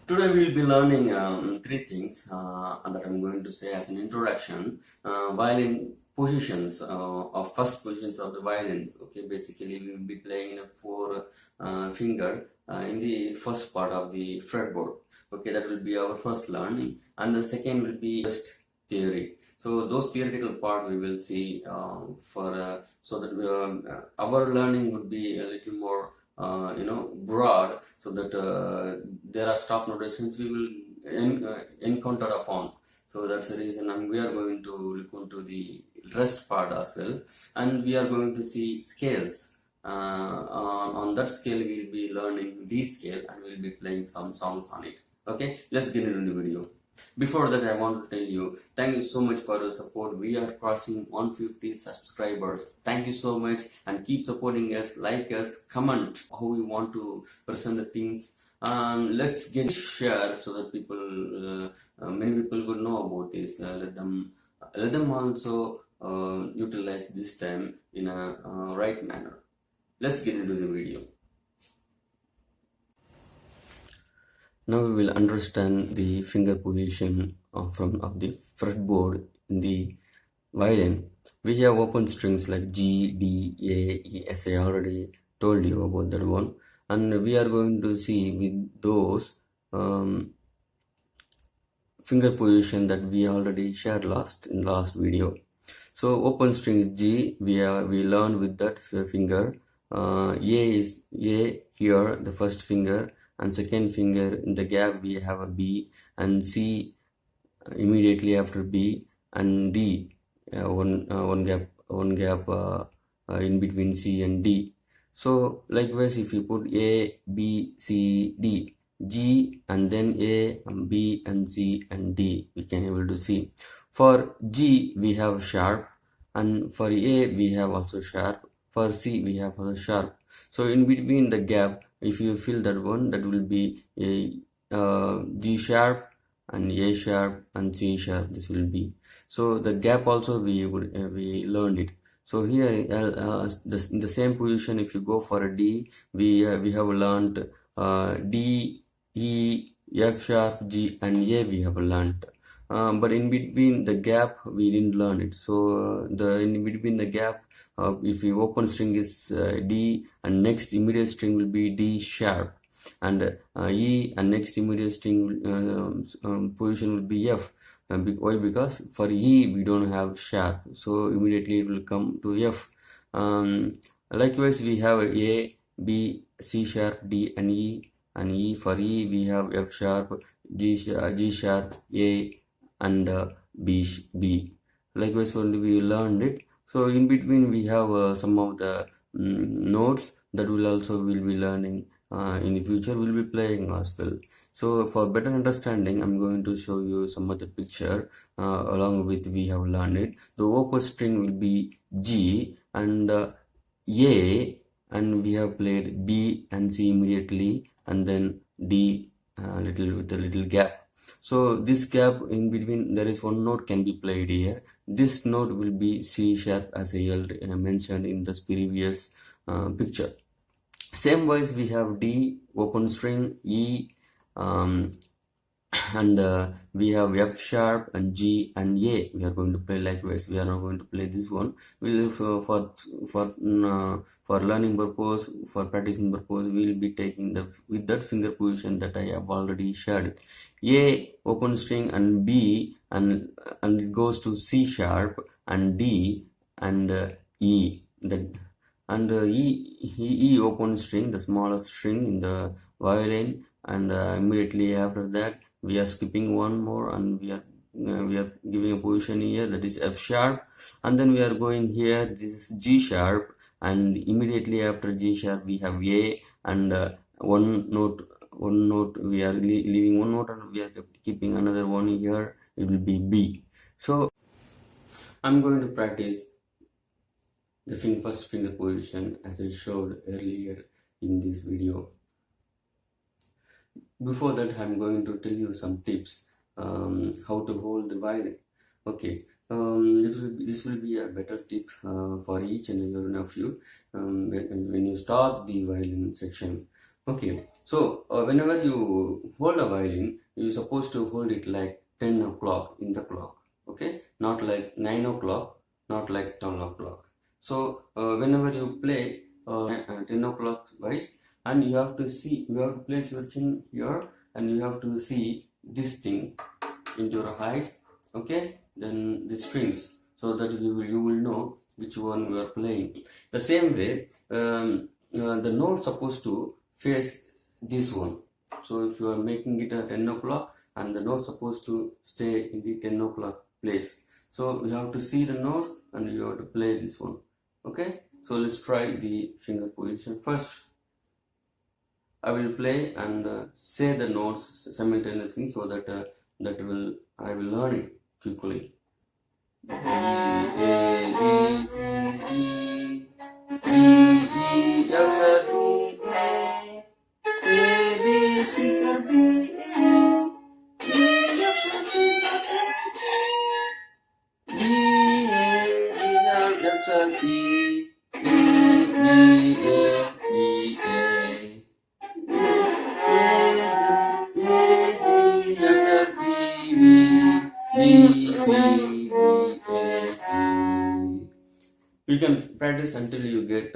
Today we will be learning three things that I'm going to say as an introduction. Violin positions of first positions of the violins. Okay, basically we will be playing in a four finger in the first part of the fretboard. Okay, that will be our first learning, and the second will be just theory. So those theoretical part we will see so that our learning would be a little more broad, so that there are staff notations we will encounter upon. So that's the reason, and we are going to look into the rest part as well, and we are going to see scales. On that scale we will be learning D scale, and we will be playing some songs on it. Okay, let's get into the video. Before that, I want to tell you, thank you so much for the support. We are crossing 150 subscribers. Thank you so much, and keep supporting us, like us, comment how we want to present the things. Let's get share so that people, many people would know about this. Let them also utilize this time in a right manner. Let's get into the video. Now we will understand the finger position of the fretboard in the violin. We have open strings like G, D, A, E, as I already told you about that one, and we are going to see with those finger position that we already shared in last video. So open string is G. We learned with that finger. A is A here, the first finger, and second finger in the gap we have a B, and C immediately after B, and D one gap in between C and D. So likewise, if you put A, B, C, D, G, and then A, and B, and C, and D, we can able to see. For G we have sharp, and for A we have also sharp. For C we have also sharp. So in between the gap, if you fill that one, that will be a G sharp and A sharp and C sharp. This will be. So the gap also we learned it. So here in the same position, if you go for a D, we have learned D, E, F sharp, G, and A we have learned. But in between the gap we didn't learn it. So in between the gap, if the open string is D, and next immediate string will be D sharp, and E, and next immediate string position will be F. Why? Because for E we don't have sharp, so immediately it will come to F. Likewise, we have A, B, C sharp, D, and E. And E, for E we have F sharp, G sharp, A, and B. Likewise, only we learned it. So in between we have some of the notes that will be learning in the future. We'll be playing as well. So for better understanding, I'm going to show you some of the picture along with we have learned it. The open string will be G and A, and we have played B and C immediately, and then D with a little gap. So this gap in between, there is one note can be played here. This note will be C sharp, as I mentioned in this previous picture. Same wise, we have D, open string, E, and we have F sharp and G and A. We are going to play likewise. We are not going to play this one. We'll for learning purpose, for practicing purpose, we will be taking with that finger position that I have already shared. A, open string, and B, and it goes to C sharp and D and E. E open string, the smallest string in the violin, and immediately after that we are skipping one more, and we are giving a position here, that is F sharp, and then we are going here, this is G sharp, and immediately after G sharp we have A, and one note we are leaving one note, and we are keeping another one here, it will be B. So I'm going to practice the first finger position as I showed earlier in this video. Before that, I'm going to tell you some tips how to hold the violin. Okay, this will be a better tip for each and every one of you when you start the violin section. Okay, so whenever you hold a violin, you're supposed to hold it like 10 o'clock in the clock. Okay, not like 9 o'clock, not like 10 o'clock. So whenever you play 10 o'clock wise, and you have to see, you have to place your chin here, and you have to see this thing into your eyes. Okay, then the strings, so that you will know which one we are playing. The same way, the note supposed to face this one. So if you are making it at 10 o'clock, and the note supposed to stay in the 10 o'clock place, so you have to see the note and you have to play this one. Okay, so let's try the finger position first. I will play and say the notes simultaneously, so that I will learn it quickly. B, A, B, C, D, E, F, D, A, B, C, D, E, F, D, F, D, E, F, D, you can practice until you get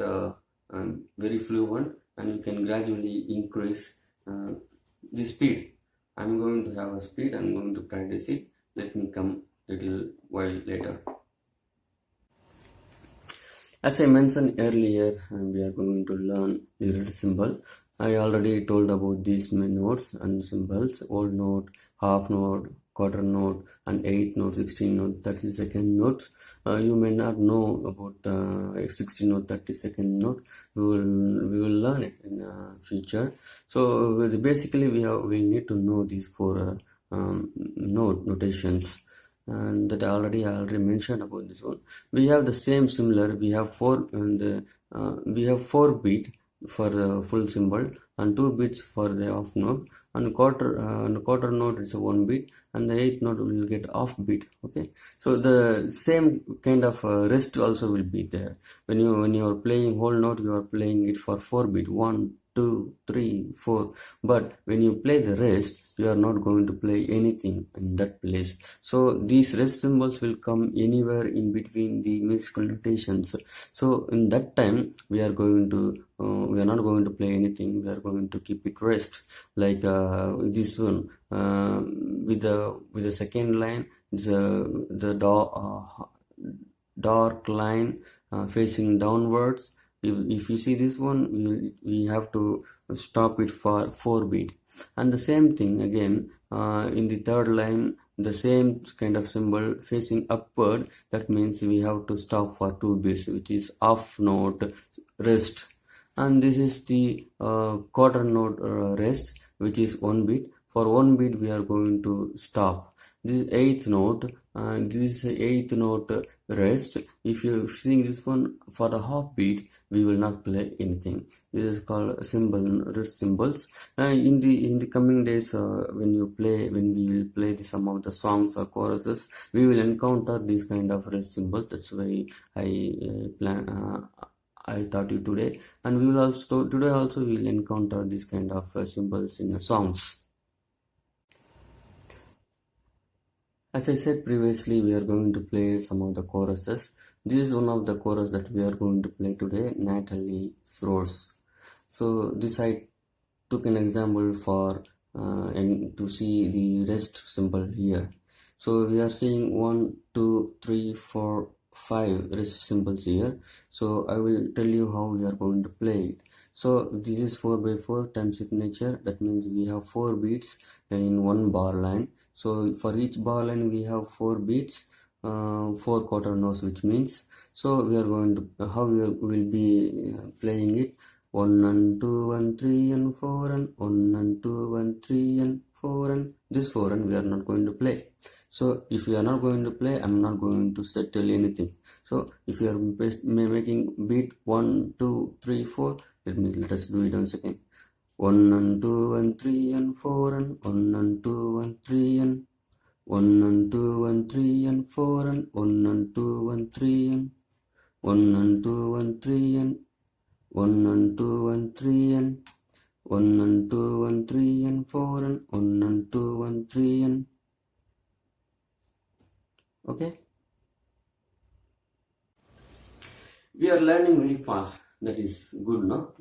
very fluent, and you can gradually increase the speed. I'm going to have a speed, I'm going to practice it. Let me come little while later. As I mentioned earlier, we are going to learn the reed symbol. I already told about these notes and symbols: old note, half note, quarter note, and 8 note, 16 note, 30-second notes. You may not know about the 16 note, 30-second note. We will learn it in the future. So basically we need to know these four notations. And that I already mentioned about this one. We have the same similar. We have we have 4 beat for the full symbol, and 2 beats for the off note, and quarter note is a 1 beat, and the 8th note will get off beat. Okay, so the same kind of rest also will be there. When you are playing whole note, you are playing it for 4 beat, 1, 2, 3, 4. But when you play the rest, you are not going to play anything in that place. So these rest symbols will come anywhere in between the musical notations. So in that time, we are not going to play anything. We are going to keep it rest, like this one with the second line. The dark line facing downwards. If you see this one, we have to stop it for 4 beat. And the same thing again in the third line, the same kind of symbol facing upward. That means we have to stop for 2 beats, which is off note rest. And this is the quarter note rest, which is 1 beat. For 1 beat, we are going to stop. This is 8th note, and this is 8th note rest. If you sing this one for the half beat, we will not play anything. This is called rest symbols. In the coming days, when we will play some of the songs or choruses, we will encounter these kind of rest symbols. That's why I taught you today, and we will encounter these kind of symbols in the songs. As I said previously, we are going to play some of the choruses. This is one of the chorus that we are going to play today, Natalie's Rose. So this I took an example for and to see the rest symbol here. So we are seeing 1, 2, 3, 4, 5 rest symbols here. So I will tell you how we are going to play it. So this is 4/4 time signature. That means we have 4 beats in one bar line. So for each bar line we have 4 beats, 4 quarter notes, which means, so we are going to how we will be playing it: 1 and 2 and 3 and 4 and 1 and 2 and 3 and 4 and this 4 and we are not going to play. So if we are not going to play, I'm not going to tell anything. So if you are making beat 1, 2, 3, 4, let us do it once again. 1 and 2 and 3 and 4 and 1 and 2 and 3 and 1 and 2 and 3 and 4 and 1 and 2 and 3 and 1 and 2 and 3 and 1 and 2 and 3 and 1 and 2 and 3 and 4 and 1 and 2 and 3 and okay. We are learning very fast. That is good, no?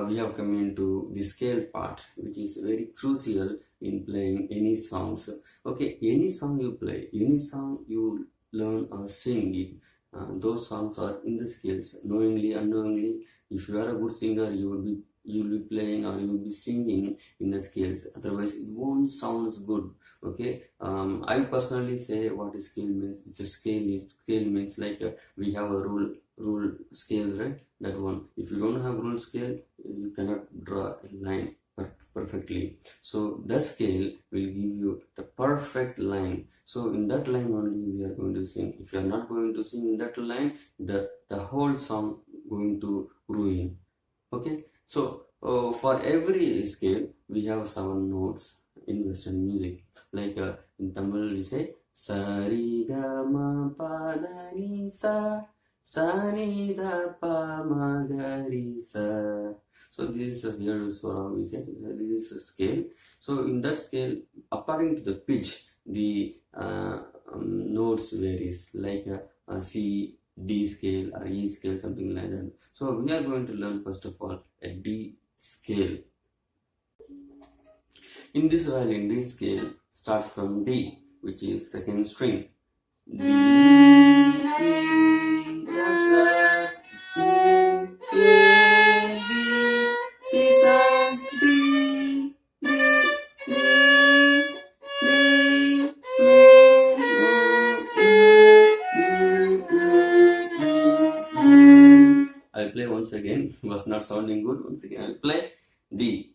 We have come into the scale part, which is very crucial in playing any songs. Okay, any song you play, any song you learn or sing it, those songs are in the scales, knowingly, unknowingly. If you are a good singer, you will be playing or you will be singing in the scales. Otherwise, it won't sound good. Okay, I personally say what is scale means. The scale means like we have a rule scales, right? That one. If you don't have rule scale, you cannot draw a line perfectly. So the scale will give you the perfect line. So in that line only we are going to sing. If you are not going to sing in that line, the whole song going to ruin. Okay. So for every scale we have 7 notes in Western music. Like in Tamil we say sa ri ga ma pa da ni sa. Sa ni da pa ma ga ri sa. So this is here swara we say. This is a scale. So in that scale, according to the pitch, the notes varies. Like C, D scale or E scale, something like that. So we are going to learn first of all a D scale. In this violin, D scale starts from D, which is second string. D, E, F, sharp, E, A, B, C sharp, D, D, D, D, I'll play once again. Was not sounding good. Once again, I'll play D.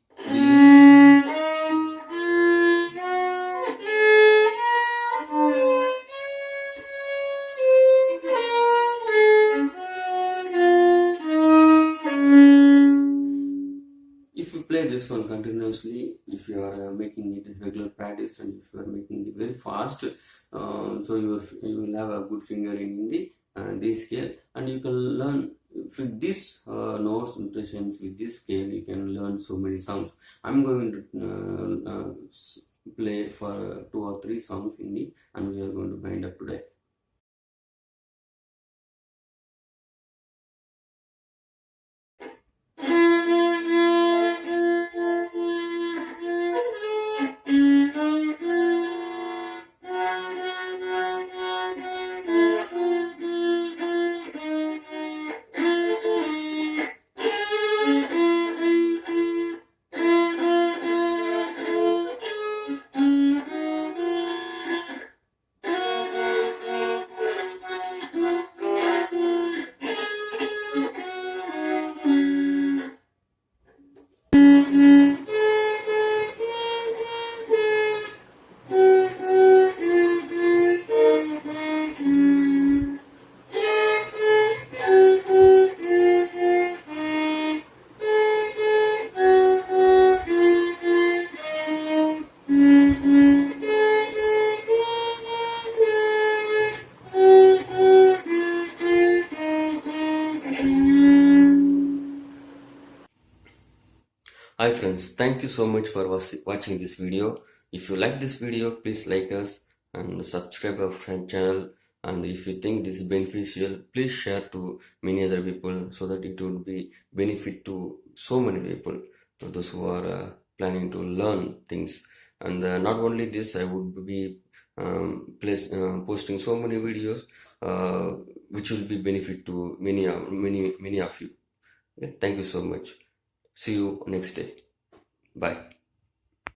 If you play this one continuously, if you are making it a regular practice and if you are making it very fast, so you will have a good fingering in the D scale, and you can learn with this notes notations, with this scale you can learn so many songs. I'm going to play for 2 or 3 songs in the, and we are going to wind up today. Hi friends, thank you so much for watching this video. If you like this video, please like us and subscribe our friend channel. And if you think this is beneficial, please share to many other people so that it would be benefit to so many people, those who are planning to learn things. And not only this, I would be posting so many videos which will be benefit to many of you. Okay? Thank you so much. See you next day. Bye.